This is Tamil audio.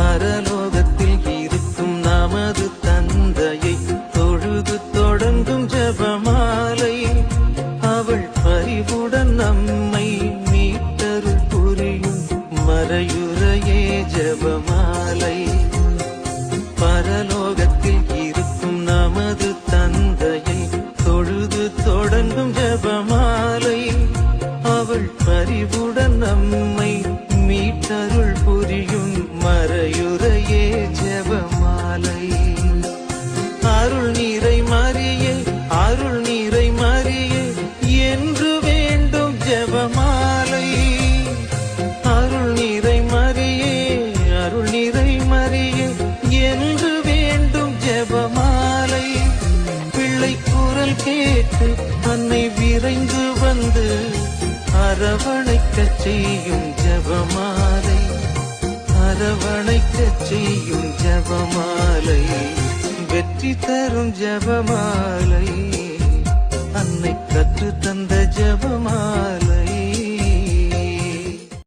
பரலோகத்தில் இருக்கும் நமது தந்தையை தொழுது தொடங்கும் ஜெபமாலை. அவள் பரிவுடன் நம்மை மீட்டருள் புரியும் மறையுறையே ஜெபமாலை. பரலோகத்தில் இருக்கும் நமது தந்தையை தொழுது தொடங்கும் ஜெபமாலை. அவள் பரிவுடன் நம்மை மீட்டருள் புரியும் மறையுறையே ஜெபமாலை. அருள் நீரை மரியே, அருள் நீரை மரியே என்று வேண்டும் ஜெபமாலை. அருள் நீரை மரியே, அருள் நீரை மரியே என்று வேண்டும் ஜெபமாலை. பிள்ளை குரல் கேட்டு அன்னை விரைந்து வந்து அரவணைக்கச் செய்யும் ஜெபமாலை. அரவணைக்கச் செய்யும் ஜெபமாலை. வெற்றி தரும் ஜெபமாலை. அன்னை கற்று தந்த